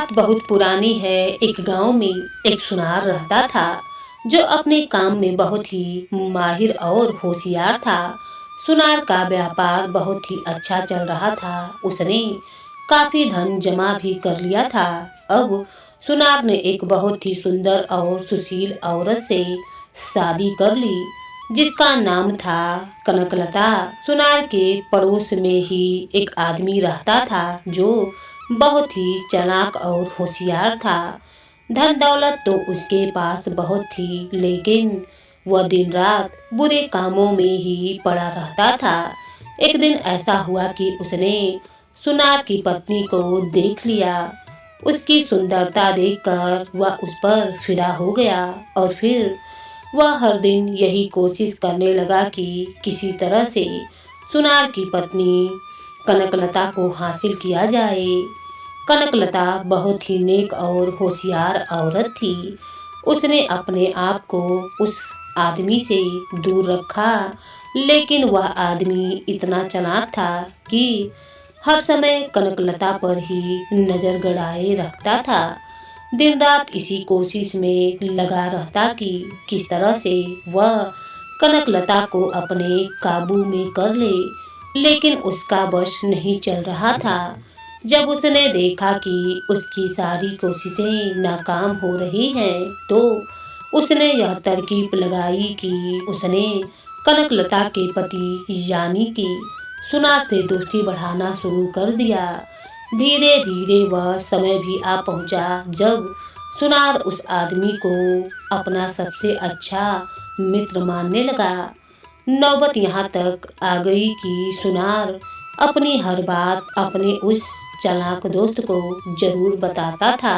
बात बहुत पुरानी है। एक गांव में एक सुनार रहता था जो अपने काम में बहुत ही माहिर और होशियार था। सुनार का व्यापार बहुत ही अच्छा चल रहा था। उसने काफी धन जमा भी कर लिया था। अब सुनार ने एक बहुत ही सुंदर और सुशील औरत से शादी कर ली जिसका नाम था कनकलता। सुनार के पड़ोस में ही एक आदमी रहता था जो बहुत ही चालाक और होशियार था। धन दौलत तो उसके पास बहुत थी, लेकिन वह दिन रात बुरे कामों में ही पड़ा रहता था। एक दिन ऐसा हुआ कि उसने सुनार की पत्नी को देख लिया। उसकी सुंदरता देखकर वह उस पर फिदा हो गया और फिर वह हर दिन यही कोशिश करने लगा कि किसी तरह से सुनार की पत्नी कनकलता को हासिल किया जाए। कनकलता बहुत ही नेक और होशियार औरत थी। उसने अपने आप को उस आदमी से दूर रखा, लेकिन वह आदमी इतना चालाक था कि हर समय कनकलता पर ही नजर गड़ाए रखता था। दिन रात इसी कोशिश में लगा रहता कि किस तरह से वह कनकलता को अपने काबू में कर ले, लेकिन उसका वश नहीं चल रहा था। जब उसने देखा कि उसकी सारी कोशिशें नाकाम हो रही हैं, तो उसने यह तरकीब लगाई कि उसने कनकलता के पति यानी कि सुनार से दोस्ती बढ़ाना शुरू कर दिया। धीरे धीरे वह समय भी आ पहुंचा जब सुनार उस आदमी को अपना सबसे अच्छा मित्र मानने लगा। नौबत यहाँ तक आ गई कि सुनार अपनी हर बात अपने उस चालाक दोस्त को जरूर बताता था।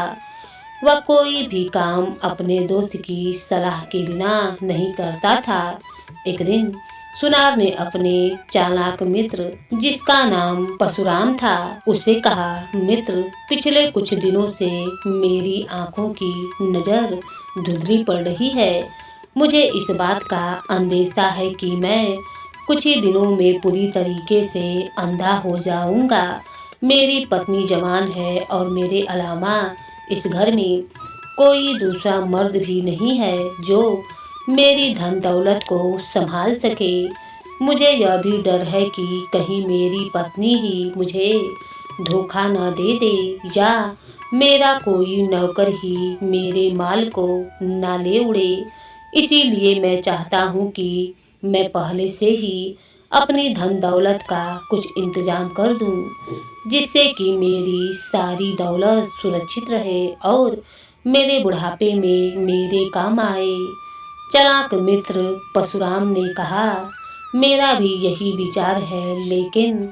वह कोई भी काम अपने दोस्त की सलाह के बिना नहीं करता था। एक दिन सुनार ने अपने चालाक मित्र, जिसका नाम परशुराम था, उससे कहा, मित्र, पिछले कुछ दिनों से मेरी आंखों की नजर धुंधली पड़ रही है। मुझे इस बात का अंदेशा है कि मैं कुछ ही दिनों में पूरी तरीके से अंधा हो जाऊंगा। मेरी पत्नी जवान है और मेरे अलावा इस घर में कोई दूसरा मर्द भी नहीं है जो मेरी धन दौलत को संभाल सके। मुझे यह भी डर है कि कहीं मेरी पत्नी ही मुझे धोखा न दे दे या मेरा कोई नौकर ही मेरे माल को न ले उड़े। इसीलिए मैं चाहता हूँ कि मैं पहले से ही अपनी धन दौलत का कुछ इंतजाम कर दूं, जिससे कि मेरी सारी दौलत सुरक्षित रहे और मेरे बुढ़ापे में मेरे काम आए। चालाक मित्र परशुराम ने कहा, मेरा भी यही विचार है, लेकिन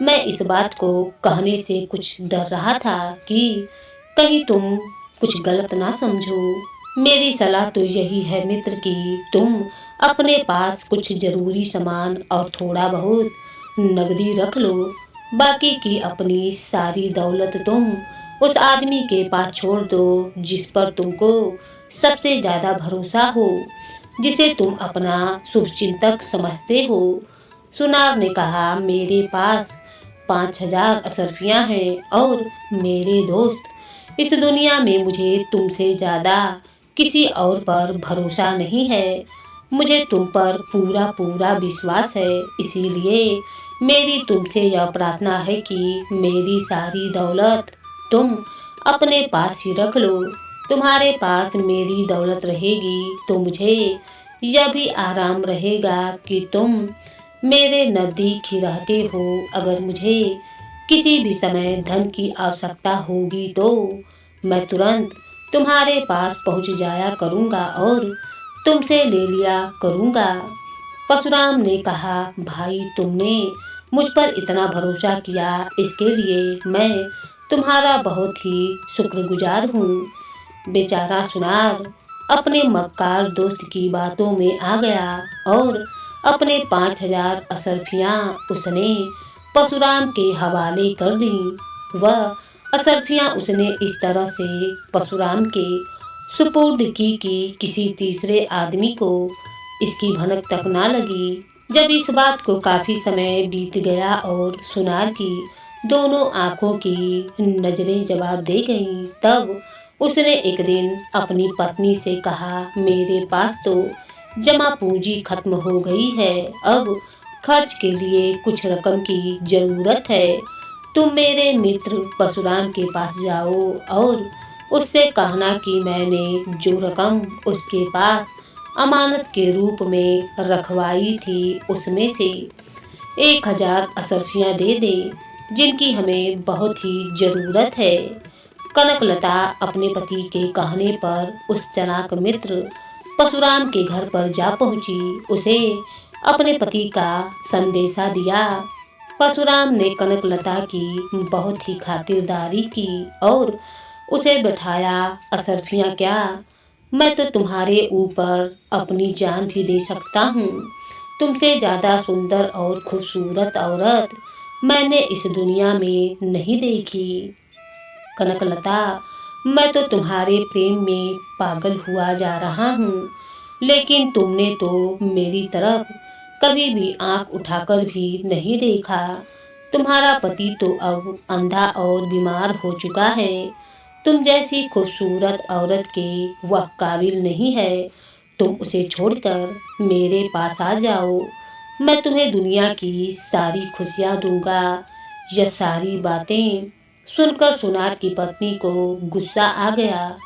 मैं इस बात को कहने से कुछ डर रहा था कि कहीं तुम कुछ गलत ना समझो। मेरी सलाह तो यही है मित्र कि तुम अपने पास कुछ जरूरी सामान और थोड़ा बहुत नगदी रख लो। बाकी की अपनी सारी दौलत तुम उस आदमी के पास छोड़ दो जिस पर तुमको सबसे ज्यादा भरोसा हो, जिसे तुम अपना शुभचिंतक समझते हो। सुनार ने कहा, मेरे पास 5,000 असरफियां हैं और मेरे दोस्त, इस दुनिया में मुझे तुमसे ज्यादा किसी और पर भरोसा नहीं है। मुझे तुम पर पूरा पूरा विश्वास है। इसीलिए मेरी तुमसे यह प्रार्थना है कि मेरी सारी दौलत तुम अपने पास ही रख लो। तुम्हारे पास मेरी दौलत रहेगी तो मुझे यह भी आराम रहेगा कि तुम मेरे नजदीक ही रहते हो। अगर मुझे किसी भी समय धन की आवश्यकता होगी तो मैं तुरंत तुम्हारे पास पहुंच जाया करूंगा और तुमसे ले लिया करूंगा। परशुराम ने कहा, भाई, तुमने मुझ पर इतना भरोसा किया, इसके लिए मैं तुम्हारा बहुत ही शुक्रगुजार हूँ। बेचारा सुनार अपने मक्कार दोस्त की बातों में आ गया और अपने 5,000 असरफियां उसने परशुराम के हवाले कर दी। वह असरफियां उसने इस तरह से परशुराम के सुपुर्द की कि किसी तीसरे आदमी को इसकी भनक तक ना लगी। जब इस बात को काफी समय बीत गया और सुनार की दोनों आंखों की नजरें जवाब दे गईं। तब उसने एक दिन अपनी पत्नी से कहा, मेरे पास तो जमा पूंजी खत्म हो गई है, अब खर्च के लिए कुछ रकम की जरूरत है। तुम मेरे मित्र परशुराम के पास जाओ और उससे कहना कि मैंने जो रकम उसके पास अमानत के रूप में रखवाई थी उसमें से 1000 असरफियां दे दे, जिनकी हमें बहुत ही जरूरत है। कनकलता अपने पति के कहने पर उस चालाक मित्र परशुराम के घर पर जा पहुंची। उसे अपने पति का संदेशा दिया। परशुराम ने कनकलता की बहुत ही खातिरदारी की और उसे बैठाया। असरफियां क्या, मैं तो तुम्हारे ऊपर अपनी जान भी दे सकता हूँ। तुमसे ज्यादा सुंदर और खूबसूरत औरत मैंने इस दुनिया में नहीं देखी। कनकलता, मैं तो तुम्हारे प्रेम में पागल हुआ जा रहा हूँ, लेकिन तुमने तो मेरी तरफ कभी भी आंख उठाकर भी नहीं देखा। तुम्हारा पति तो अब अंधा और बीमार हो चुका है। तुम जैसी खूबसूरत औरत के वह काबिल नहीं है। तुम उसे छोड़कर मेरे पास आ जाओ, मैं तुम्हें दुनिया की सारी खुशियाँ दूंगा। यह सारी बातें सुनकर सुनार की पत्नी को गुस्सा आ गया।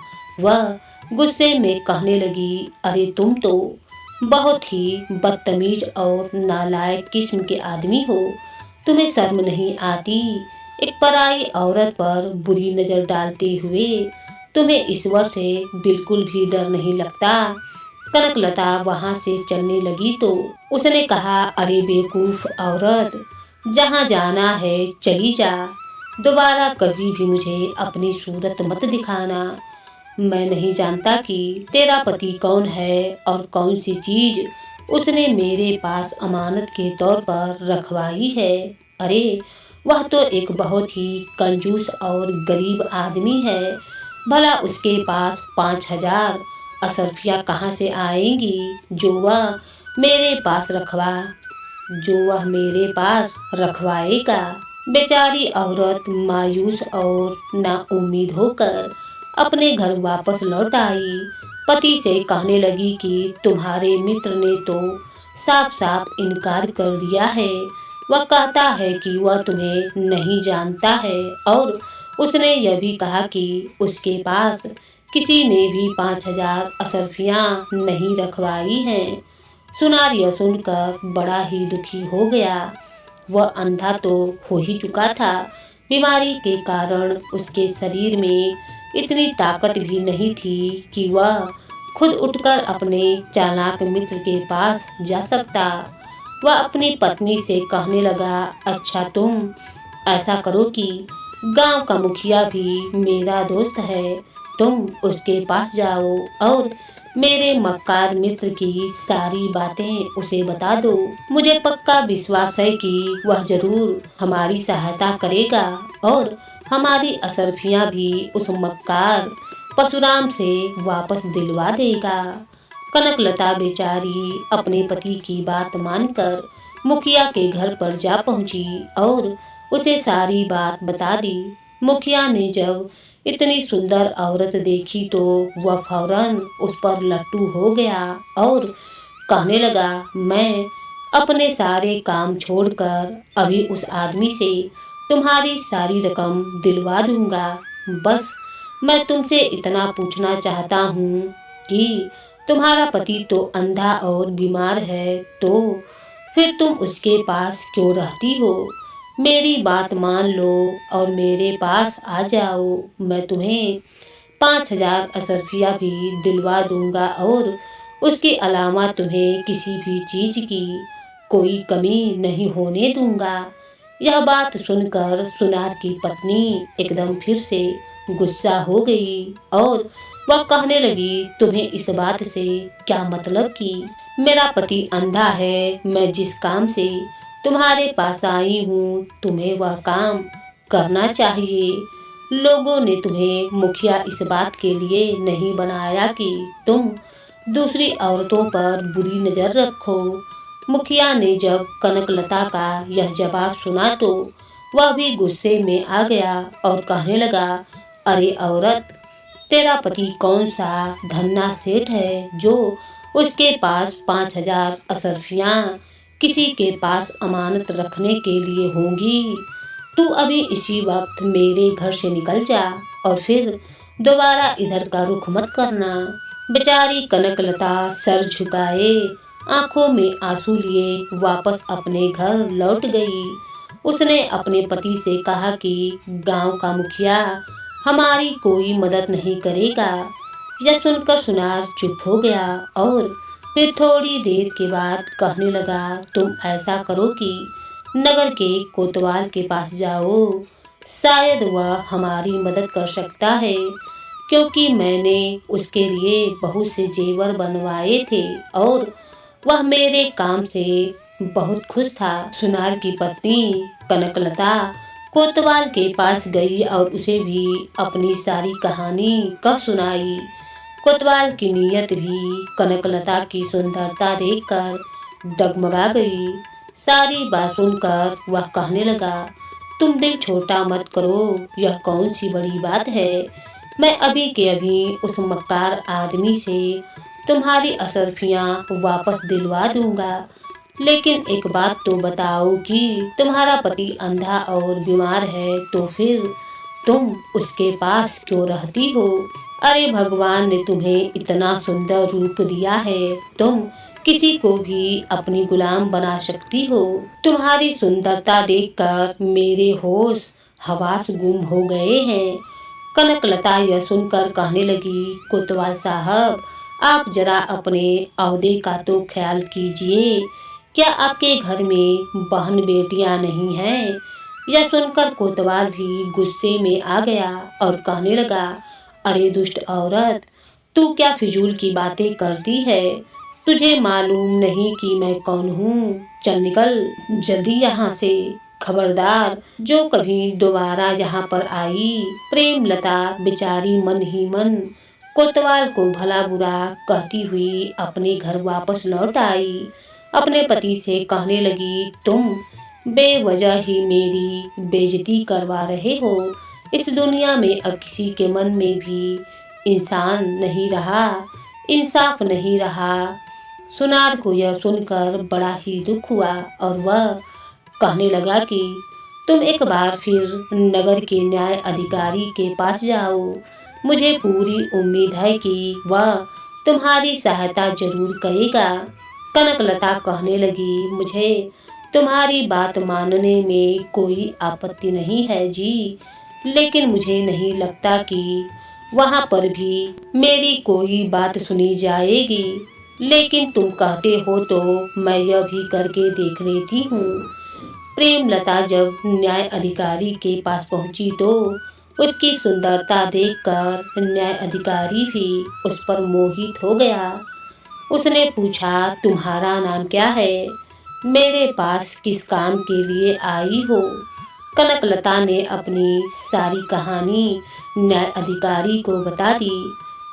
वह गुस्से में कहने लगी, अरे तुम तो बहुत ही बदतमीज और नालायक किस्म के आदमी हो। तुम्हें शर्म नहीं आती एक पराई औरत पर बुरी नजर डालते हुए? तुम्हें ईश्वर से बिल्कुल भी डर नहीं लगता? कनकलता वहां से चलने लगी तो उसने कहा, अरे बेवकूफ औरत, जहाँ जाना है चली जा। दोबारा कभी भी मुझे अपनी सूरत मत दिखाना। मैं नहीं जानता कि तेरा पति कौन है और कौन सी चीज उसने मेरे पास अमानत के तौर पर रखवाई है। अरे वह तो एक बहुत ही कंजूस और गरीब आदमी है। भला उसके पास 5000 असरफियाँ कहाँ से आएंगी जो वह मेरे पास रखवाएगा। बेचारी औरत मायूस और नाउम्मीद होकर अपने घर वापस लौट आई। पति से कहने लगी कि तुम्हारे मित्र ने तो साफ साफ इनकार कर दिया है। वह कहता है कि वह तुम्हें नहीं जानता है और उसने यह भी कहा कि उसके पास किसी ने भी 5000 असरफियाँ नहीं रखवाई हैं। सुनार यह सुनकर बड़ा ही दुखी हो गया। वह अंधा तो हो ही चुका था। बीमारी के कारण उसके शरीर में इतनी ताकत भी नहीं थी कि वह खुद उठकर अपने चालाक मित्र के पास जा सकता। वह अपनी पत्नी से कहने लगा, अच्छा तुम ऐसा करो कि गांव का मुखिया भी मेरा दोस्त है, तुम उसके पास जाओ और मेरे मक्कार मित्र की सारी बातें उसे बता दो। मुझे पक्का विश्वास है कि वह जरूर हमारी सहायता करेगा और हमारी असरफियां भी उस मक्कार परशुराम से वापस दिलवा देगा। कनकलता बेचारी अपने पति की बात मानकर मुखिया के घर पर जा पहुंची और उसे सारी बात बता दी। मुखिया ने जब इतनी सुंदर औरत देखी तो वह फौरन उस पर लट्टू हो गया और कहने लगा, मैं अपने सारे काम छोड़कर अभी उस आदमी से तुम्हारी सारी रकम दिलवा दूंगा। बस मैं तुमसे इतना पूछना चाहता हूँ कि तुम्हारा पति तो अंधा और बीमार है, तो फिर तुम उसके पास क्यों रहती हो? मेरी बात मान लो और मेरे पास आ जाओ। मैं तुम्हें 5000 असरफिया भी दिलवा दूंगा और उसके अलावा तुम्हें किसी भी चीज की कोई कमी नहीं होने दूंगा। यह बात सुनकर सुनार की पत्नी एकदम फिर से गुस्सा हो गई और वह कहने लगी, तुम्हें इस बात से क्या मतलब कि मेरा पति अंधा है? मैं जिस काम से तुम्हारे पास आई हूँ तुम्हें वह काम करना चाहिए। लोगों ने तुम्हें मुखिया इस बात के लिए नहीं बनाया कि तुम दूसरी औरतों पर बुरी नजर रखो। मुखिया ने जब कनकलता का यह जवाब सुना तो वह भी गुस्से में आ गया और कहने लगा, अरे औरत, तेरा पति कौन सा धन्ना सेठ है जो उसके पास 5,000 असरफियां किसी के पास अमानत रखने के लिए होंगी। तू अभी इसी वक्त मेरे घर से निकल जा और फिर दोबारा इधर का रुख मत करना। बेचारी कनकलता सर झुकाए, आंखों में आंसू लिए वापस अपने घर लौट गई। उसने अपने पति से कहा कि गांव का मुखिया हमारी कोई मदद नहीं करेगा। यह सुनकर सुनार चुप हो गया और फिर थोड़ी देर के बाद कहने लगा, तुम ऐसा करो कि नगर के कोतवाल के पास जाओ, शायद वह हमारी मदद कर सकता है, क्योंकि मैंने उसके लिए बहुत से जेवर बनवाए थे और वह मेरे काम से बहुत खुश था। सुनार की पत्नी कनकलता कोतवाल के पास गई और उसे भी अपनी सारी कहानी कह सुनाई। कोतवाल की नीयत भी कनकलता की सुंदरता देखकर डगमगा गई। सारी बात सुनकर वह कहने लगा, तुम दिल छोटा मत करो, यह कौन सी बड़ी बात है। मैं अभी के अभी उस मक्कार आदमी से तुम्हारी असरफियां वापस दिलवा दूंगा। लेकिन एक बात तो बताओ कि तुम्हारा पति अंधा और बीमार है, तो फिर तुम उसके पास क्यों रहती हो। अरे भगवान ने तुम्हें इतना सुंदर रूप दिया है, तुम किसी को भी अपनी गुलाम बना सकती हो। तुम्हारी सुंदरता देखकर मेरे होश हवास गुम हो गए हैं। कनकलता यह सुनकर कहने लगी, कोतवाल साहब, आप जरा अपने औहदे का तो ख्याल कीजिए। क्या आपके घर में बहन बेटियां नहीं हैं। यह सुनकर कोतवाल भी गुस्से में आ गया और कहने लगा, अरे दुष्ट औरत, तू क्या फिजूल की बातें करती है। तुझे मालूम नहीं कि मैं कौन हूँ। चल निकल जल्दी यहाँ से। खबरदार, जो कभी दोबारा यहाँ पर आई। प्रेमलता बेचारी मन ही मन कोतवाल को भला बुरा कहती हुई अपने घर वापस लौट आई। अपने पति से कहने लगी, तुम बेवजह ही मेरी बेइज्जती करवा रहे हो। इस दुनिया में अब किसी के मन में भी इंसान नहीं रहा, इंसाफ नहीं रहा। सुनार को यह सुनकर बड़ा ही दुख हुआ और वह कहने लगा कि तुम एक बार फिर नगर के न्याय अधिकारी के पास जाओ। मुझे पूरी उम्मीद है कि वह तुम्हारी सहायता जरूर करेगा। कनकलता कहने लगी, मुझे तुम्हारी बात मानने में कोई आपत्ति नहीं है जी, लेकिन मुझे नहीं लगता कि वहाँ पर भी मेरी कोई बात सुनी जाएगी। लेकिन तुम कहते हो तो मैं यह भी करके देख लेती हूँ। प्रेमलता जब न्याय अधिकारी के पास पहुँची तो उसकी सुंदरता देखकर न्याय अधिकारी भी उस पर मोहित हो गया। उसने पूछा, तुम्हारा नाम क्या है। मेरे पास किस काम के लिए आई हो। कनकलता ने अपनी सारी कहानी न्याय अधिकारी को बता दी।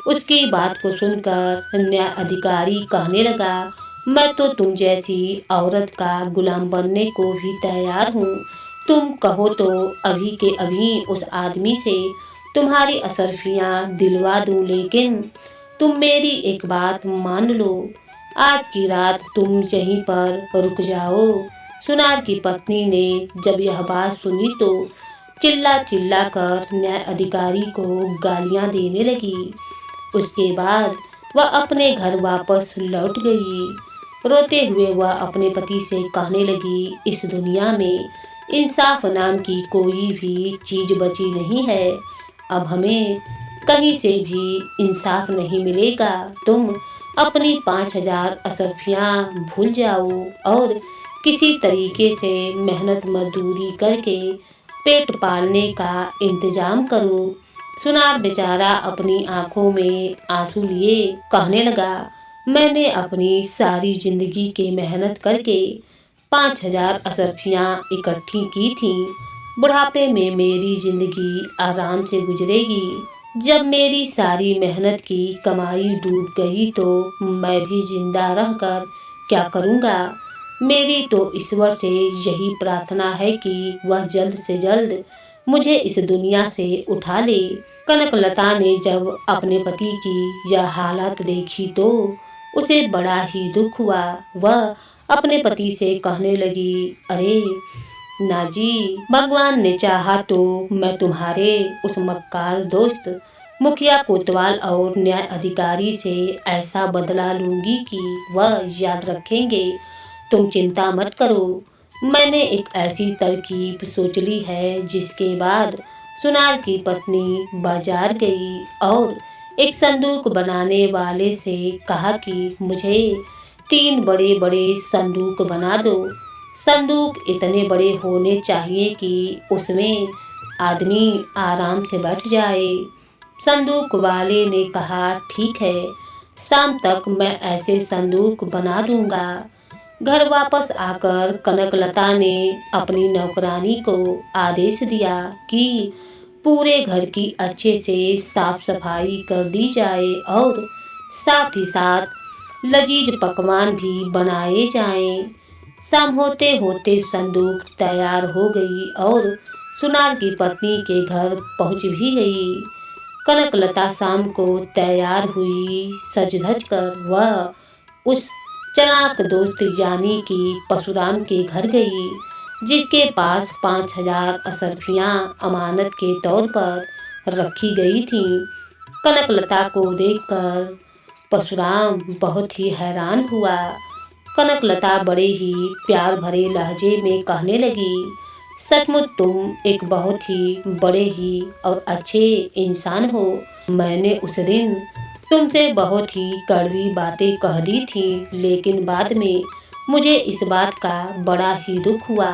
उसकी बात को सुनकर न्याय अधिकारी कहने लगा, मैं तो तुम जैसी औरत का गुलाम बनने को भी तैयार हूँ। तुम कहो तो अभी के अभी उस आदमी से तुम्हारी असरफियाँ दिलवा दूँ, लेकिन तुम मेरी एक बात मान लो, आज की रात तुम यहीं पर रुक जाओ। सुनार की पत्नी ने जब यह बात सुनी तो चिल्ला चिल्ला कर न्याय अधिकारी को गालियां देने लगी। उसके बाद वह अपने घर वापस लौट गई। रोते हुए वह अपने पति से कहने लगी, इस दुनिया में इंसाफ नाम की कोई भी चीज बची नहीं है। अब हमें कहीं से भी इंसाफ नहीं मिलेगा। तुम अपनी 5,000 असरफियाँ भूल जाओ और किसी तरीके से मेहनत मजदूरी करके पेट पालने का इंतजाम करो। सुनार बेचारा अपनी आंखों में आंसू लिए कहने लगा, मैंने अपनी सारी जिंदगी की मेहनत करके 5,000 असरफियाँ इकट्ठी की थी। बुढ़ापे में मेरी जिंदगी आराम से गुजरेगी। जब मेरी सारी मेहनत की कमाई डूब गई तो मैं भी जिंदा रहकर क्या करूँगा। मेरी तो ईश्वर से यही प्रार्थना है कि वह जल्द से जल्द मुझे इस दुनिया से उठा ले। कनकलता ने जब अपने पति की यह हालत देखी तो उसे बड़ा ही दुख हुआ। वह अपने पति से कहने लगी, अरे नाजी, भगवान ने चाहा तो मैं तुम्हारे उस मक्कार दोस्त मुखिया कोतवाल और न्याय अधिकारी से ऐसा बदला लूंगी कि वह याद रखेंगे। तुम चिंता मत करो, मैंने एक ऐसी तरकीब सोच ली है जिसके बाद सुनार की पत्नी बाजार गई और एक संदूक बनाने वाले से कहा कि मुझे 3 बड़े बड़े संदूक बना दो। संदूक इतने बड़े होने चाहिए कि उसमें आदमी आराम से बैठ जाए। संदूक वाले ने कहा, ठीक है, शाम तक मैं ऐसे संदूक बना दूंगा। घर वापस आकर कनकलता ने अपनी नौकरानी को आदेश दिया कि पूरे घर की अच्छे से साफ सफाई कर दी जाए और साथ ही साथ लजीज पकवान भी बनाए जाएं। शाम होते होते संदूक तैयार हो गई और सुनार की पत्नी के घर पहुंच भी गई। कनकलता शाम को तैयार हुई। सज धज कर वह उस चालाक दोस्त यानी कि परशुराम के घर गई, जिसके पास 5000 असरफियां अमानत के तौर पर रखी गई थीं। कनकलता को देखकर परशुराम बहुत ही हैरान हुआ। कनकलता बड़े ही प्यार भरे लहजे में कहने लगी, सचमुच तुम एक बहुत ही बड़े ही और अच्छे इंसान हो। मैंने उस दिन तुमसे बहुत ही कड़वी बातें कह दी थी, लेकिन बाद में मुझे इस बात का बड़ा ही दुख हुआ।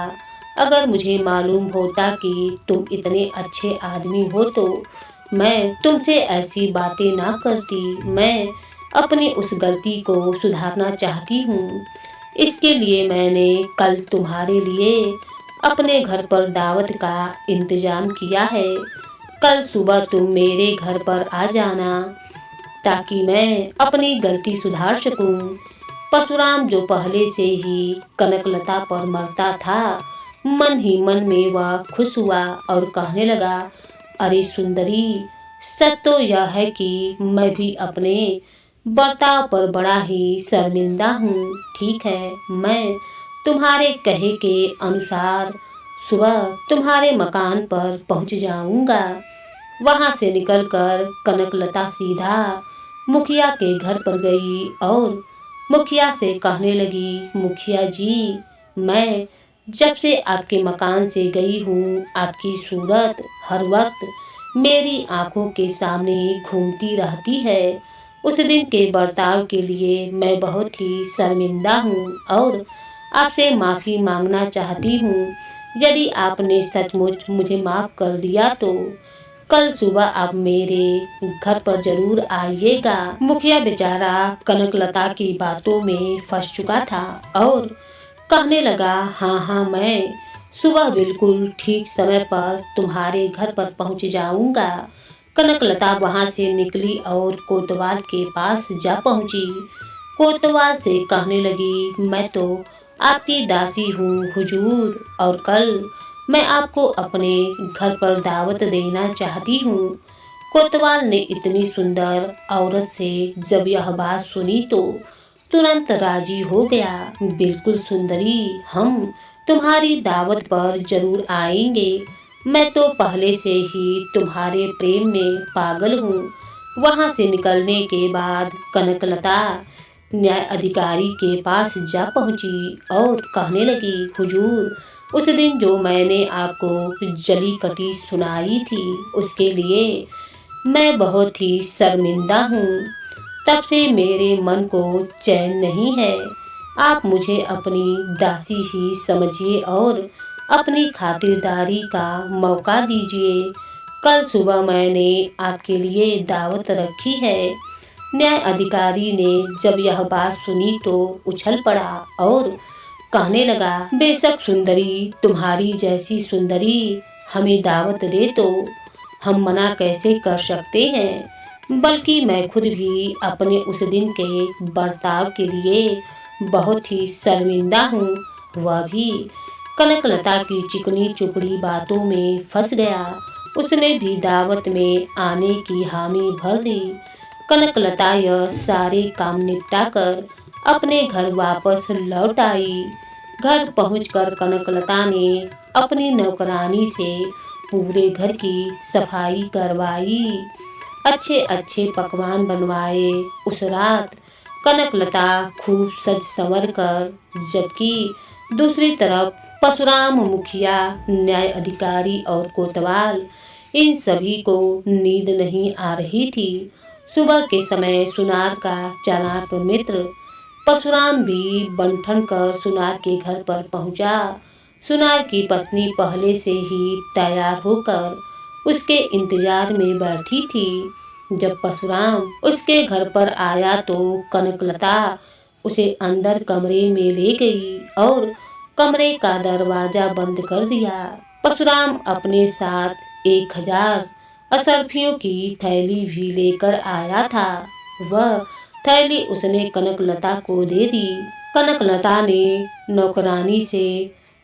अगर मुझे मालूम होता कि तुम इतने अच्छे आदमी हो तो मैं तुमसे ऐसी बातें ना करती। मैं अपनी उस गलती को सुधारना चाहती हूँ। इसके लिए मैंने कल तुम्हारे लिए अपने घर पर दावत का इंतजाम किया है। कल सुबह तुम मेरे घर पर आ जाना ताकि मैं अपनी गलती सुधार सकूं। परशुराम, जो पहले से ही कनकलता पर मरता था, मन ही मन में वह खुश हुआ और कहने लगा, अरे सुंदरी, सच तो यह है कि मैं भी अपने बर्ताव पर बड़ा ही शर्मिंदा हूँ। ठीक है, मैं तुम्हारे कहे के अनुसार सुबह तुम्हारे मकान पर पहुँच जाऊंगा। वहाँ से निकलकर कनकलता सीधा मुखिया के घर पर गई और मुखिया से कहने लगी, मुखिया जी, मैं जब से आपके मकान से गई हूँ, आपकी सूरत हर वक्त मेरी आंखों के सामने घूमती रहती है। उस दिन के बर्ताव के लिए मैं बहुत ही शर्मिंदा हूँ और आपसे माफ़ी मांगना चाहती हूँ। यदि आपने सचमुच मुझे माफ़ कर दिया तो कल सुबह आप मेरे घर पर जरूर आइएगा। मुखिया बेचारा कनकलता की बातों में फंस चुका था और कहने लगा, हाँ हाँ, मैं सुबह बिल्कुल ठीक समय पर तुम्हारे घर पर पहुंच जाऊंगा। कनकलता वहां से निकली और कोतवाल के पास जा पहुंची। कोतवाल से कहने लगी, मैं तो आपकी दासी हूँ हुजूर, और कल मैं आपको अपने घर पर दावत देना चाहती हूँ। कोतवाल ने इतनी सुंदर औरत से जब यह बात सुनी तो तुरंत राजी हो गया। बिल्कुल सुंदरी, हम तुम्हारी दावत पर जरूर आएंगे। मैं तो पहले से ही तुम्हारे प्रेम में पागल हूँ। वहाँ से निकलने के बाद कनकलता न्याय अधिकारी के पास जा पहुँची और कहने लगी, हुजूर, उस दिन जो मैंने आपको जली कटी सुनाई थी, उसके लिए मैं बहुत ही शर्मिंदा हूँ। तब से मेरे मन को चैन नहीं है। आप मुझे अपनी दासी ही समझिए और अपनी खातिरदारी का मौका दीजिए। कल सुबह मैंने आपके लिए दावत रखी है। न्याय अधिकारी ने जब यह बात सुनी तो उछल पड़ा और कहने लगा, बेशक सुंदरी, तुम्हारी जैसी सुंदरी हमें दावत दे तो हम मना कैसे कर सकते हैं। बल्कि मैं खुद भी अपने उस दिन के बर्ताव के लिए बहुत ही शर्मिंदा हूँ। वह भी कनकलता की चिकनी चुपड़ी बातों में फंस गया। उसने भी दावत में आने की हामी भर दी। कनकलता यह सारे काम निपटाकर अपने घर वापस लौट आई। घर पहुंचकर कनकलता ने अपनी नौकरानी से पूरे घर की सफाई करवाई, अच्छे अच्छे पकवान बनवाए। उस रात कनकलता खूब सज संवर कर, जबकि दूसरी तरफ परशुराम, मुखिया, न्याय अधिकारी और कोतवाल, इन सभी को नींद नहीं आ रही थी। सुबह के समय सुनार का चालाक मित्र परशुराम भी बन ठन कर सुनार के घर पर पहुंचा। सुनार की पत्नी पहले से ही तैयार होकर उसके इंतजार में बैठी थी। जब परशुराम उसके घर पर आया तो कनकलता उसे अंदर कमरे में ले गई और कमरे का दरवाजा बंद कर दिया। परशुराम अपने साथ 1000 असरफियों की थैली भी लेकर आया था। वह थैली उसने कनकलता को दे दी। कनकलता ने नौकरानी से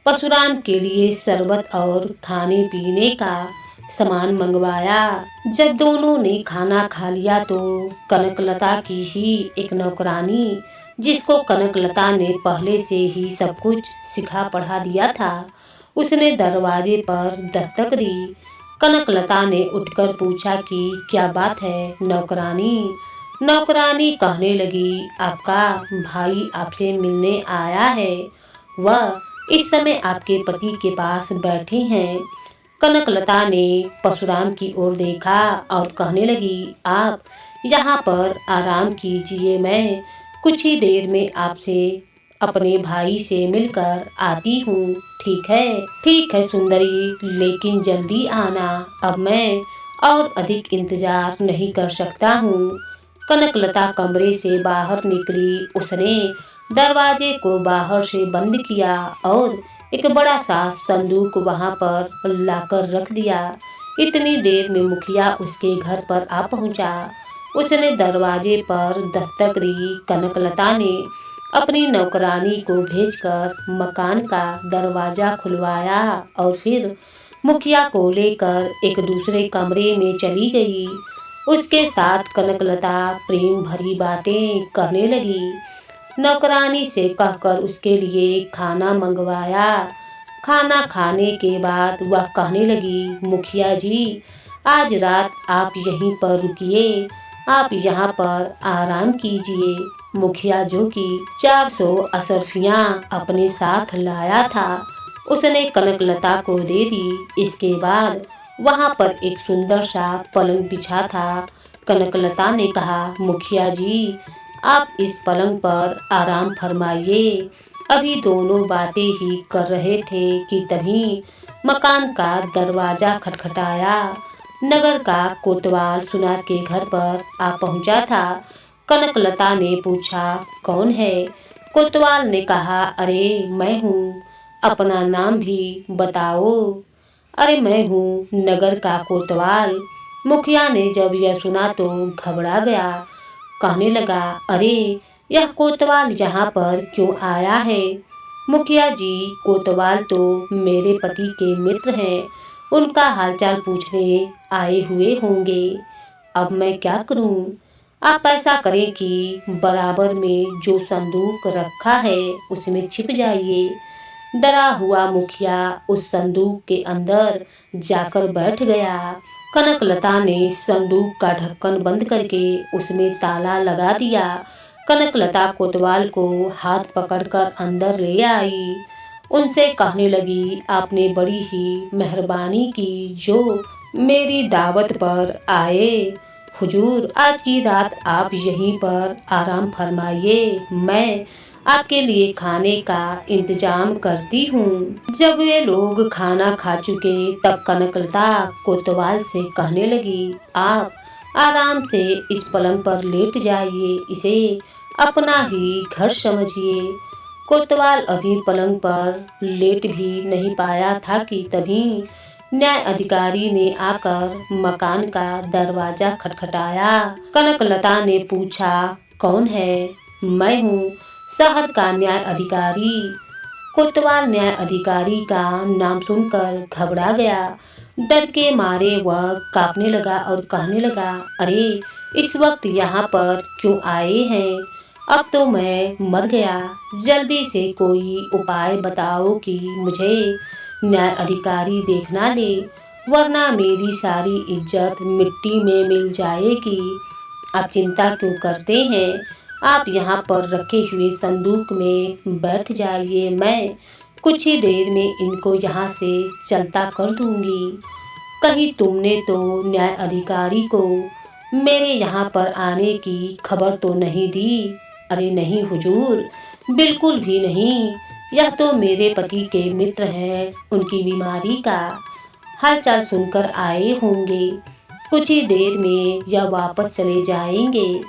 परशुराम के लिए शरबत और खाने पीने का सामान मंगवाया। जब दोनों ने खाना खा लिया तो कनकलता की ही एक नौकरानी, जिसको कनकलता ने पहले से ही सब कुछ सिखा पढ़ा दिया था, उसने दरवाजे पर दस्तक दी। कनकलता ने उठकर पूछा कि क्या बात है नौकरानी। नौकरानी कहने लगी, आपका भाई आपसे मिलने आया है। वह इस समय आपके पति के पास बैठे हैं। कनकलता ने परशुराम की ओर देखा और कहने लगी, आप यहाँ पर आराम कीजिए, मैं कुछ ही देर में आपसे अपने भाई से मिलकर आती हूँ। ठीक है सुंदरी, लेकिन जल्दी आना, अब मैं और अधिक इंतजार नहीं कर सकता हूँ। कनकलता कमरे से बाहर निकली। उसने दरवाजे को बाहर से बंद किया और एक बड़ा सा संदूक वहां पर लाकर रख दिया। इतनी देर में मुखिया उसके घर पर आ पहुंचा। उसने दरवाजे पर दस्तक दी। कनकलता ने अपनी नौकरानी को भेजकर मकान का दरवाजा खुलवाया और फिर मुखिया को लेकर एक दूसरे कमरे में चली गई। उसके साथ कनकलता प्रेम भरी बातें करने लगी। नौकरानी से कहकर उसके लिए खाना मंगवाया। खाना खाने के बाद वह कहने लगी, मुखिया जी, आज रात आप यहीं पर रुकिए, आप यहाँ पर आराम कीजिए। मुखिया, जो कि 400 असरफियाँ अपने साथ लाया था, उसने कनकलता को दे दी। इसके बाद वहाँ पर एक सुंदर सा पलंग बिछा था। कनकलता ने कहा, मुखिया जी, आप इस पलंग पर आराम फरमाइए। अभी दोनों बातें ही कर रहे थे कि तभी मकान का दरवाजा खटखटाया। नगर का कोतवाल सुनार के घर पर आ पहुंचा था। कनकलता ने पूछा, कौन है? कोतवाल ने कहा, अरे मैं हूँ, अपना नाम भी बताओ। अरे मैं हूँ नगर का कोतवाल। मुखिया ने जब यह सुना तो घबरा गया। कहने लगा, अरे यह कोतवाल यहाँ पर क्यों आया है? मुखिया जी, कोतवाल तो मेरे पति के मित्र हैं, उनका हालचाल पूछने आए हुए होंगे। अब मैं क्या करूं? आप ऐसा करें कि बराबर में जो संदूक रखा है उसमें छिप जाइए। डरा हुआ मुखिया उस संदूक के अंदर जाकर बैठ गया। कनकलता ने संदूक का ढक्कन बंद करके उसमें ताला लगा दिया। कनकलता कोतवाल को हाथ पकड़कर अंदर ले आई। उनसे कहने लगी, आपने बड़ी ही मेहरबानी की जो मेरी दावत पर आए। हुजूर, आज की रात आप यहीं पर आराम फरमाइए, मैं आपके लिए खाने का इंतजाम करती हूँ। जब वे लोग खाना खा चुके तब कनकलता कोतवाल से कहने लगी, आप आराम से इस पलंग पर लेट जाइए, इसे अपना ही घर समझिए। कोतवाल अभी पलंग पर लेट भी नहीं पाया था कि तभी न्याय अधिकारी ने आकर मकान का दरवाजा खटखटाया। कनकलता ने पूछा, कौन है? मैं हूँ, शहर का न्याय अधिकारी। कोतवाल न्याय अधिकारी का नाम सुनकर घबरा गया। डर के मारे वह कांपने लगा और कहने लगा, अरे इस वक्त यहाँ पर क्यों आए हैं? अब तो मैं मर गया। जल्दी से कोई उपाय बताओ कि मुझे न्याय अधिकारी देखना ले, वरना मेरी सारी इज्जत मिट्टी में मिल जाएगी। आप चिंता क्यों करते हैं? आप यहाँ पर रखे हुए संदूक में बैठ जाइए, मैं कुछ ही देर में इनको यहाँ से चलता कर दूंगी। कहीं तुमने तो न्याय अधिकारी को मेरे यहाँ पर आने की खबर तो नहीं दी? अरे नहीं हुजूर, बिल्कुल भी नहीं। यह तो मेरे पति के मित्र हैं, उनकी बीमारी का हालचाल सुनकर आए होंगे। कुछ ही देर में यह वापस चले जाएंगे।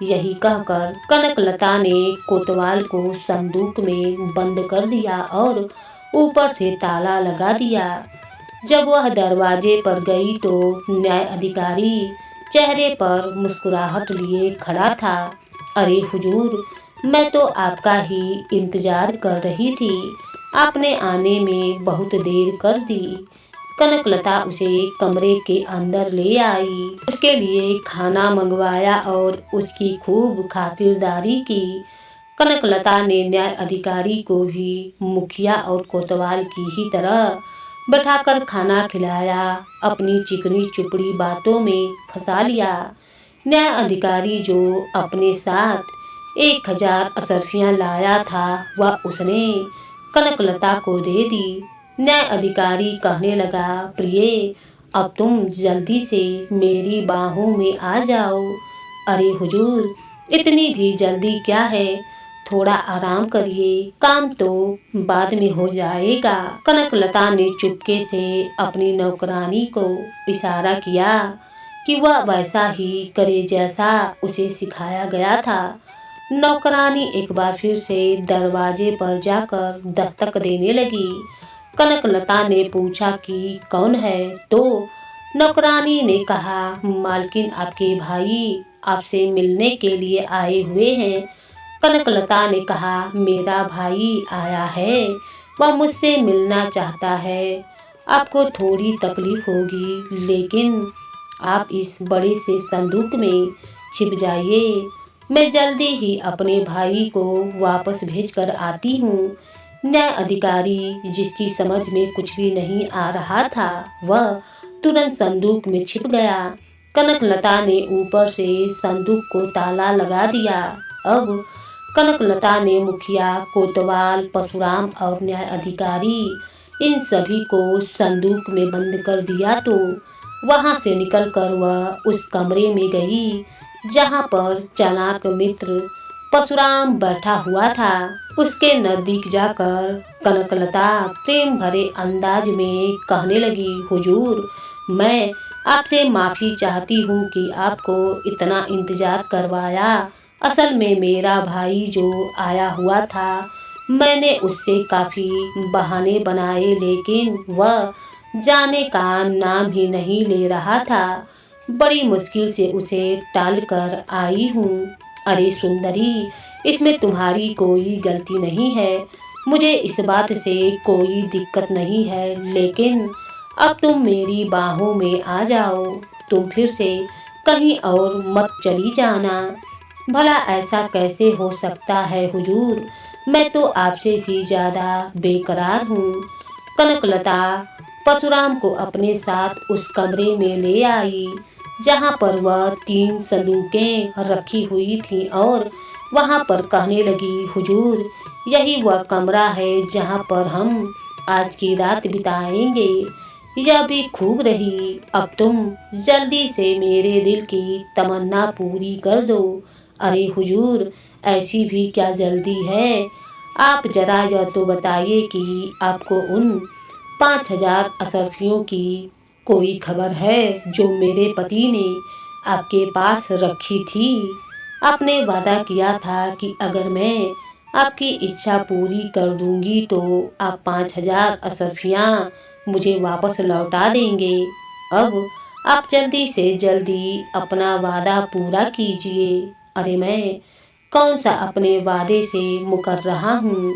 यही कहकर कनकलता ने कोतवाल को संदूक में बंद कर दिया और ऊपर से ताला लगा दिया। जब वह दरवाजे पर गई तो न्याय अधिकारी चेहरे पर मुस्कुराहट लिए खड़ा था। अरे हुजूर, मैं तो आपका ही इंतजार कर रही थी। आपने आने में बहुत देर कर दी। कनकलता उसे कमरे के अंदर ले आई, उसके लिए खाना मंगवाया और उसकी खूब खातिरदारी की। कनकलता ने न्याय अधिकारी को भी मुखिया और कोतवाल की ही तरह बैठाकर खाना खिलाया, अपनी चिकनी चुपड़ी बातों में फंसा लिया। न्याय अधिकारी जो अपने साथ 1000 असरफियां लाया था, वह उसने कनकलता को दे दी। न्याय अधिकारी कहने लगा, प्रिय, अब तुम जल्दी से मेरी बाहों में आ जाओ। अरे हुजूर, इतनी भी जल्दी क्या है? थोड़ा आराम करिए, काम तो बाद में हो जाएगा। कनकलता ने चुपके से अपनी नौकरानी को इशारा किया कि वह वैसा ही करे जैसा उसे सिखाया गया था। नौकरानी एक बार फिर से दरवाजे पर जाकर दस्तक देने लगी। कनकलता ने पूछा कि कौन है? तो नौकरानी ने कहा, मालकिन, आपके भाई आपसे मिलने के लिए आए हुए हैं। कनकलता ने कहा, मेरा भाई आया है, वह मुझसे मिलना चाहता है। आपको थोड़ी तकलीफ होगी, लेकिन आप इस बड़े से संदूक में छिप जाइए। मैं जल्दी ही अपने भाई को वापस भेजकर आती हूँ। न्याय अधिकारी, जिसकी समझ में कुछ भी नहीं आ रहा था, वह तुरंत संदूक में छिप गया। कनकलता ने ऊपर से संदूक को ताला लगा दिया। अब कनकलता ने मुखिया, कोतवाल, परशुराम और न्याय अधिकारी, इन सभी को संदूक में बंद कर दिया तो वहां से निकलकर वह उस कमरे में गई जहां पर चालाक मित्र परशुराम बैठा हुआ था। उसके नजदीक जाकर कनकलता प्रेम भरे अंदाज में कहने लगी, हुजूर, मैं आपसे माफी चाहती हूँ कि आपको इतना इंतजार करवाया। असल में मेरा भाई जो आया हुआ था, मैंने उससे काफी बहाने बनाए, लेकिन वह जाने का नाम ही नहीं ले रहा था। बड़ी मुश्किल से उसे टाल कर आई हूँ। अरे सुंदरी, इसमें तुम्हारी कोई गलती नहीं है। मुझे इस बात से कोई दिक्कत नहीं है, लेकिन अब तुम मेरी बाहों में आ जाओ। तुम फिर से कहीं और मत चली जाना। भला ऐसा कैसे हो सकता है हुजूर? मैं तो आपसे भी ज्यादा बेकरार हूँ। कनकलता परशुराम को अपने साथ उस कमरे में ले आई जहाँ पर वह 3 संदूकें रखी हुई थीं और वहाँ पर कहने लगी, हुजूर, यही वह कमरा है जहाँ पर हम आज की रात बिताएंगे। यह भी खूब रही। अब तुम जल्दी से मेरे दिल की तमन्ना पूरी कर दो। अरे हुजूर, ऐसी भी क्या जल्दी है? आप जरा यह तो बताइए कि आपको उन 5000 असरफियों की कोई खबर है जो मेरे पति ने आपके पास रखी थी? आपने वादा किया था कि अगर मैं आपकी इच्छा पूरी कर दूंगी तो आप 5000 असरफियाँ मुझे वापस लौटा देंगे। अब आप जल्दी से जल्दी अपना वादा पूरा कीजिए। अरे मैं कौन सा अपने वादे से मुकर रहा हूँ।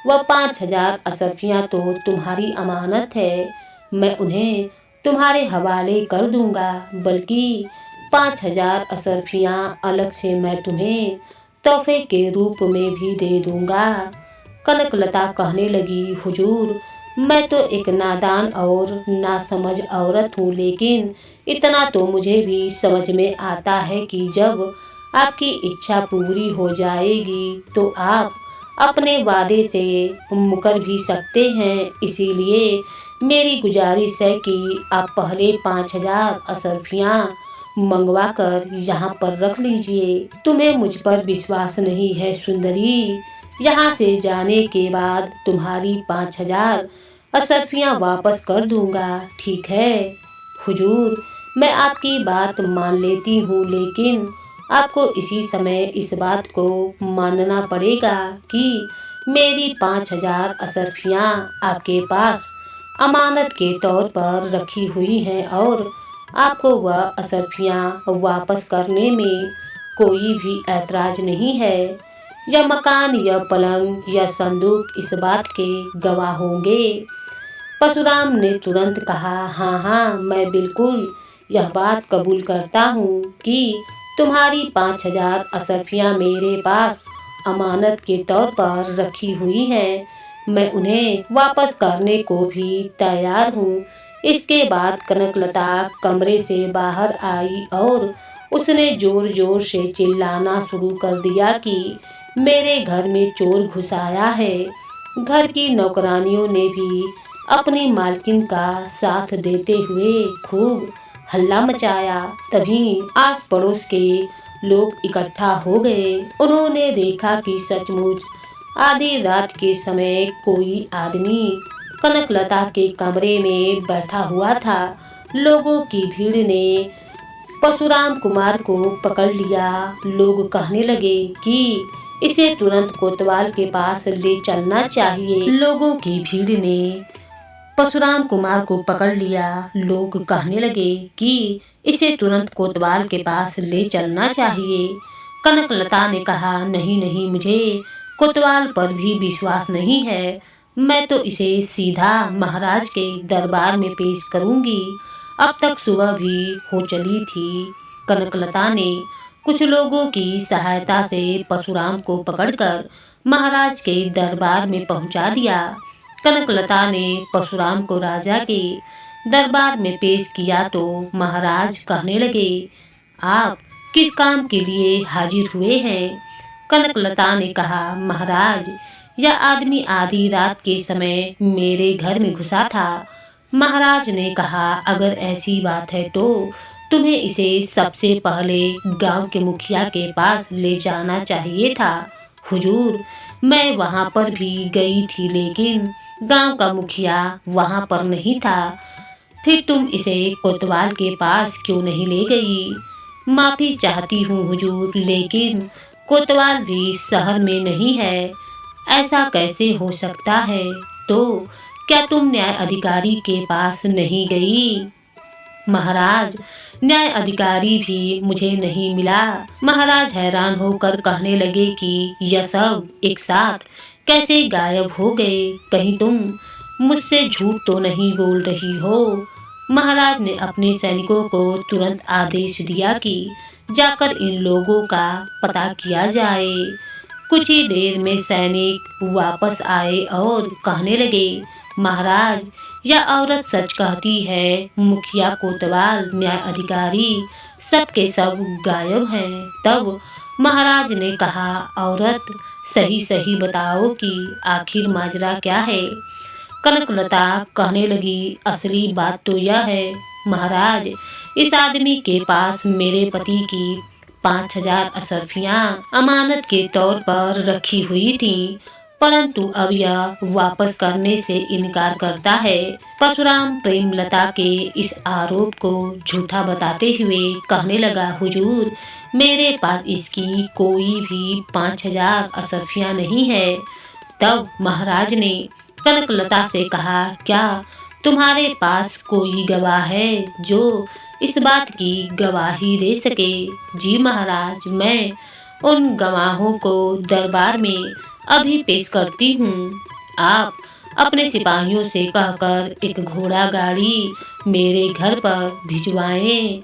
वह 5,000 असरफियाँ तो तुम्हारी अमानत है, मैं उन्हें तुम्हारे हवाले कर दूंगा, बल्कि 5,000 असरफियाँ अलग से मैं तुम्हें तोहफे के रूप में भी दे दूंगा। कनकलता कहने लगी, हुजूर, मैं तो एक नादान और नासमझ औरत हूँ, लेकिन इतना तो मुझे भी समझ में आता है कि जब आपकी इच्छा पूरी हो जाएगी तो आप अपने वादे से मुकर भी सकते हैं। इसीलिए मेरी गुजारिश है कि आप पहले 5,000 असरफियाँ मंगवा कर यहाँ पर रख लीजिए। तुम्हें मुझ पर विश्वास नहीं है सुंदरी? यहाँ से जाने के बाद तुम्हारी 5,000 असरफियाँ वापस कर दूंगा, ठीक है? हुजूर, मैं आपकी बात मान लेती हूँ, लेकिन आपको इसी समय इस बात को मानना पड़ेगा कि मेरी 5,000 असरफियाँ आपके पास अमानत के तौर पर रखी हुई हैं और आपको वह असरफियाँ वापस करने में कोई भी ऐतराज नहीं है। यह मकान, यह पलंग, यह संदूक इस बात के गवाह होंगे। परशुराम ने तुरंत कहा, हाँ हाँ, मैं बिल्कुल यह बात कबूल करता हूँ कि तुम्हारी 5,000 असरफियाँ मेरे पास अमानत के तौर पर रखी हुई हैं। मैं उन्हें वापस करने को भी तैयार हूँ। इसके बाद कनकलता कमरे से बाहर आई और उसने जोर जोर से चिल्लाना शुरू कर दिया कि मेरे घर में चोर घुस आया है। घर की नौकरानियों ने भी अपनी मालकिन का साथ देते हुए खूब हल्ला मचाया। तभी आस पड़ोस के लोग इकट्ठा हो गए। उन्होंने देखा कि सचमुच आधी रात के समय कोई आदमी कनकलता के कमरे में बैठा हुआ था। लोगों की भीड़ ने परशुराम कुमार को पकड़ लिया। लोग कहने लगे कि इसे तुरंत कोतवाल के पास ले चलना चाहिए। लोगों की भीड़ ने परशुराम कुमार को पकड़ लिया। लोग कहने लगे कि इसे तुरंत कोतवाल के पास ले चलना चाहिए। कनकलता ने कहा, नहीं नहीं, मुझे कोतवाल पर भी विश्वास नहीं है। मैं तो इसे सीधा महाराज के दरबार में पेश करूंगी। अब तक सुबह भी हो चली थी। कनकलता ने कुछ लोगों की सहायता से परशुराम को पकड़कर महाराज के दरबार में पहुंचा दिया। कनकलता ने परशुराम को राजा के दरबार में पेश किया तो महाराज कहने लगे, आप किस काम के लिए हाजिर हुए हैं? कनकलता ने कहा, महाराज, यह आदमी आधी रात के समय मेरे घर में घुसा था। महाराज ने कहा, अगर ऐसी बात है तो तुम्हें इसे सबसे पहले गांव के मुखिया के पास ले जाना चाहिए था। हुजूर, मैं वहां पर भी गई थी, लेकिन गांव का मुखिया वहां पर नहीं था। फिर तुम इसे कोतवाल के पास क्यों नहीं ले गई? माफी चाहती हूँ हुजूर, लेकिन कोतवाल भी शहर में नहीं है। ऐसा कैसे हो सकता है? तो क्या तुम न्याय अधिकारी के पास नहीं गई? महाराज, न्याय अधिकारी भी मुझे नहीं मिला। महाराज हैरान होकर कहने लगे कि यह सब एक साथ कैसे गायब हो गए? कहीं तुम मुझसे झूठ तो नहीं बोल रही हो? महाराज ने अपने सैनिकों को तुरंत आदेश दिया कि जाकर इन लोगों का पता किया जाए। कुछ ही देर में सैनिक वापस आए और कहने लगे, महाराज, यह औरत सच कहती है। मुखिया, कोतवाल, न्याय अधिकारी सब के सब गायब हैं। तब महाराज ने कहा, औरत, सही सही बताओ कि आखिर माजरा क्या है? कनकलता कहने लगी, असली बात तो यह है महाराज, इस आदमी के पास मेरे पति की 5,000 असरफियाँ अमानत के तौर पर रखी हुई थीं, परंतु अब यह वापस करने से इनकार करता है। परशुराम प्रेमलता के इस आरोप को झूठा बताते हुए कहने लगा, हुजूर, मेरे पास इसकी कोई भी 5,000 असरफियाँ नहीं है। तब महाराज ने कनकलता से कहा, क्या तुम्हारे पास कोई गवाह है जो इस बात की गवाही दे सके? जी महाराज, मैं उन गवाहों को दरबार में अभी पेश करती हूँ। आप अपने सिपाहियों से कहकर एक घोड़ा गाड़ी मेरे घर पर भिजवाएं।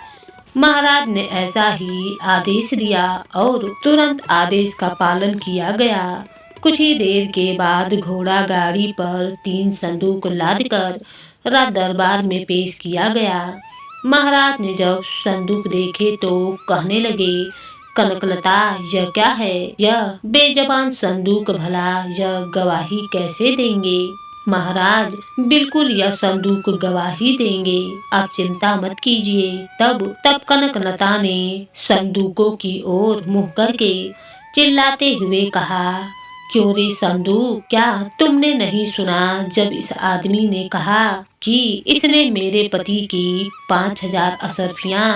महाराज ने ऐसा ही आदेश दिया और तुरंत आदेश का पालन किया गया। कुछ ही देर के बाद घोड़ा गाड़ी पर 3 संदूक लादकर राज दरबार में पेश किया गया। महाराज ने जब संदूक देखे तो कहने लगे, कनकलता यह क्या है? यह बेजबान संदूक, भला यह गवाही कैसे देंगे? महाराज बिल्कुल यह संदूक गवाही देंगे, आप चिंता मत कीजिए। तब कनकलता ने संदूकों की ओर मुँह करके चिल्लाते हुए कहा, क्यों रे संदूक, क्या तुमने नहीं सुना जब इस आदमी ने कहा कि इसने मेरे पति की 5000 असरफियां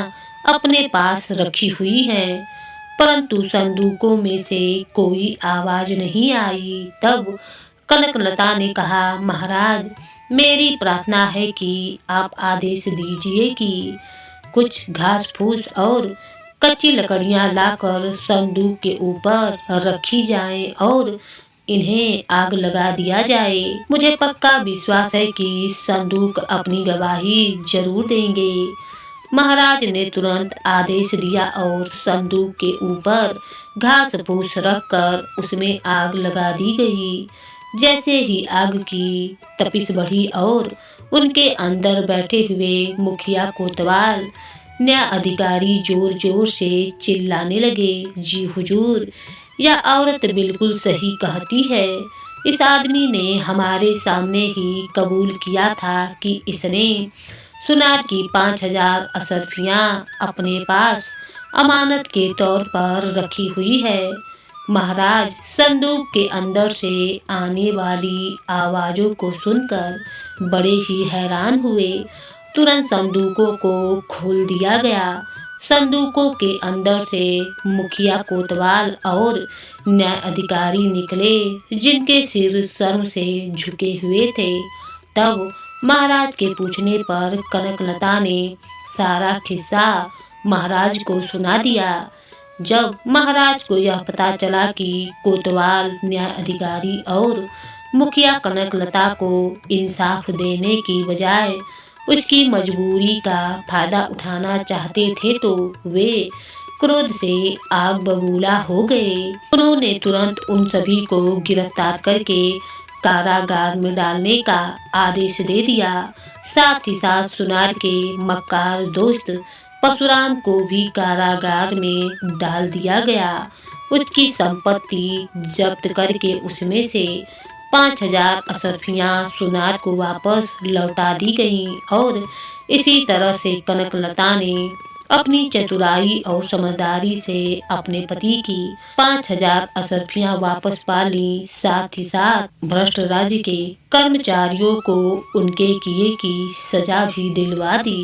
अपने पास रखी हुई हैं, परंतु संदूकों में से कोई आवाज नहीं आई। तब कनकलता ने कहा, महाराज मेरी प्रार्थना है कि आप आदेश दीजिए कि कुछ घास फूस और कच्ची लकड़ियां लाकर संदूक के ऊपर रखी जाएं और इन्हें आग लगा दिया जाए। मुझे पक्का विश्वास है कि संदूक अपनी गवाही जरूर देंगे। महाराज ने तुरंत आदेश दिया और संदूक के ऊपर घास फूस रखकर उसमें आग लगा दी गई। जैसे ही आग की तपिश बढ़ी और उनके अंदर बैठे हुए मुखिया कोतवाल न्याय अधिकारी जोर जोर से चिल्लाने लगे, जी हुजूर, यह औरत बिल्कुल सही कहती है। इस आदमी ने हमारे सामने ही कबूल किया था कि इसने सुनार की 5000 असरफियां अपने पास अमानत के तौर पर रखी हुई है। महाराज संदूक के अंदर से आने वाली आवाजों को सुनकर बड़े ही हैरान हुए। तुरंत संदूकों को खोल दिया गया। संदूकों के अंदर से मुखिया कोतवाल और न्याय अधिकारी निकले, जिनके सिर शर्म से झुके हुए थे। तब महाराज के पूछने पर कनकलता ने सारा किस्सा महाराज को सुना दिया। जब महाराज को यह पता चला कि कोतवाल, न्याय अधिकारी और मुखिया कनकलता को इंसाफ देने की बजाय उसकी मजबूरी का फायदा उठाना चाहते थे तो वे क्रोध से आग बबूला हो गए। उन्होंने तुरंत उन सभी को गिरफ्तार करके कारागार में डालने का आदेश दे दिया। साथ ही साथ सुनार के मक्कार दोस्त परशुराम को भी कारागार में डाल दिया गया। उसकी संपत्ति जब्त करके उसमें से 5000 असरफियां सुनार को वापस लौटा दी गईं और इसी तरह से कनकलता ने अपनी चतुराई और समझदारी से अपने पति की 5000 असरफियां वापस पा ली। साथ ही साथ भ्रष्ट राज्य के कर्मचारियों को उनके किए की सजा भी दिलवा दी।